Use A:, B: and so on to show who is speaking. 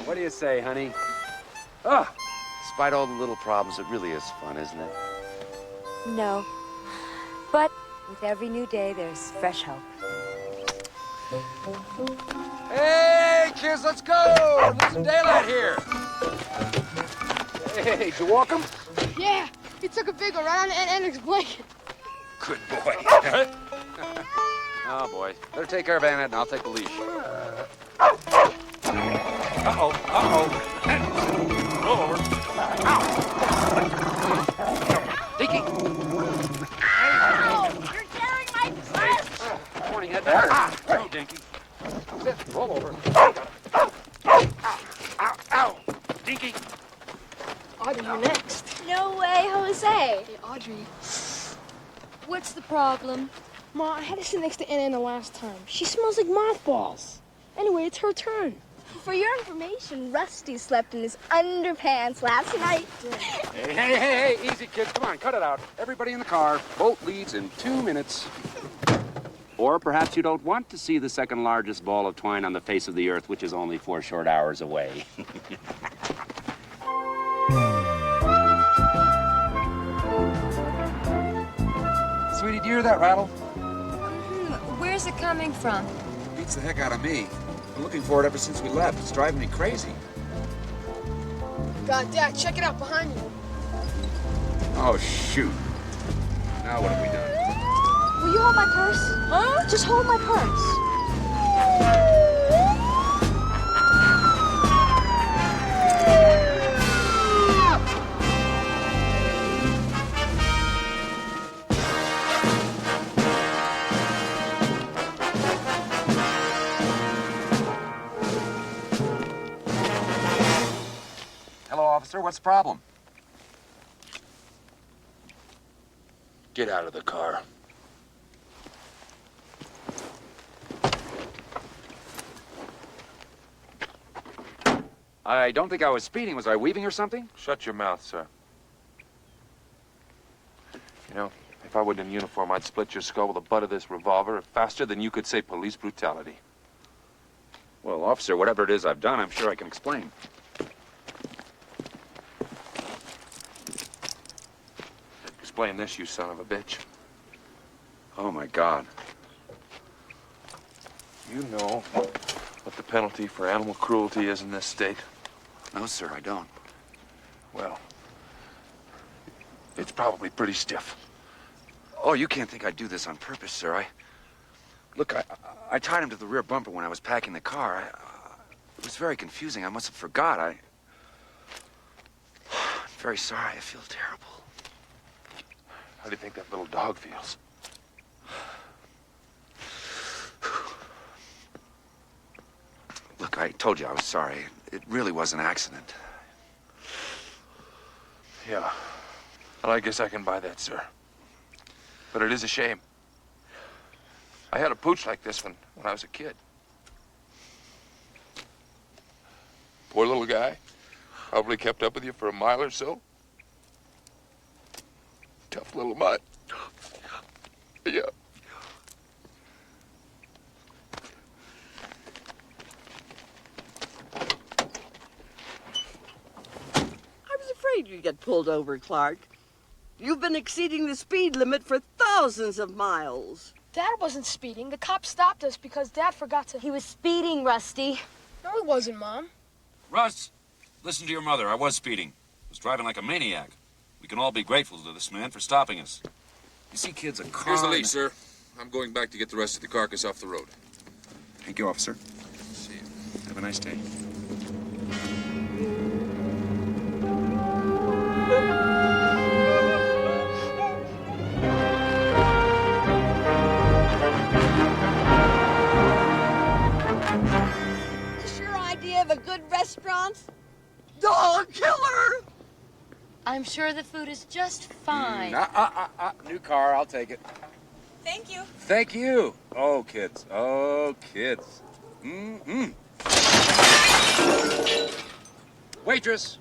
A: What do you say, honey? Despite all the little problems, it really is fun, isn't it?
B: No. But with every new day, there's fresh hope.
A: Hey, kids, let's go! We're losing daylight here. Hey, did you walk him?
C: Yeah, he took a big one right on Anne's blanket.
A: Good boy. Oh, boy. Better take care of Annette, and I'll take the leash. Uh-oh. Roll over. Ow. Dinky.
B: Oh, you're tearing my dress!
A: Morning, head there. Go, Dinky. Sit. Roll over. Ow. Dinky.
C: Audrey, you're next.
B: No way, Jose.
C: Hey, Audrey.
B: What's the problem?
C: Ma, I had to sit next to Anna the last time. She smells like mothballs. Anyway, it's her turn.
B: For your information, Rusty slept in his underpants last night.
A: Hey, easy, kids. Come on, cut it out. Everybody in the car. Boat leaves in 2 minutes. Or perhaps you don't want to see the second largest ball of twine on the face of the earth, which is only 4 short hours away. Sweetie, do you hear that rattle?
B: Where's it coming from?
A: Beats the heck out of me. Been looking for it ever since we left. It's driving me crazy.
C: God, Dad, check it out behind you.
A: Oh, shoot. Now what have we done?
B: Will you hold my purse? Huh? Just hold my purse.
A: Hello, officer. What's the problem?
D: Get out of the car.
A: I don't think I was speeding. Was I weaving or something?
D: Shut your mouth, sir. You know, if I wasn't in uniform, I'd split your skull with the butt of this revolver faster than you could say police brutality.
A: Well, officer, whatever it is I've done, I'm sure I can explain.
D: Explain this, you son of a bitch.
A: Oh, my God.
D: You know what the penalty for animal cruelty is in this state?
A: No, sir, I don't.
D: Well, it's probably pretty stiff.
A: Oh, you can't think I'd do this on purpose, sir. Look, I tied him to the rear bumper when I was packing the car. It was very confusing. I must have forgot. I'm very sorry. I feel terrible.
D: How do you think that little dog feels?
A: Look, I told you I was sorry. It really was an accident.
D: Yeah. Well, I guess I can buy that, sir. But it is a shame. I had a pooch like this when I was a kid. Poor little guy. Probably kept up with you for a mile or so. Tough little mutt. Yeah.
E: You'd get pulled over, Clark. You've been exceeding the speed limit for thousands of miles.
C: Dad wasn't speeding. The cop stopped us because Dad forgot to...
B: He was speeding, Rusty.
C: No, he wasn't, Mom.
F: Russ, listen to your mother. I was speeding. I was driving like a maniac. We can all be grateful to this man for stopping us. You see, kids, a car...
D: Here's the leash, sir. I'm going back to get the rest of the carcass off the road.
A: Thank you, officer.
D: See you.
A: Have a nice day.
E: Is your idea of a good restaurant? Dog killer!
B: I'm sure the food is just fine.
A: New car, I'll take it.
B: Thank you.
A: Thank you. Oh, kids. Oh, kids. Mm-mm. Waitress,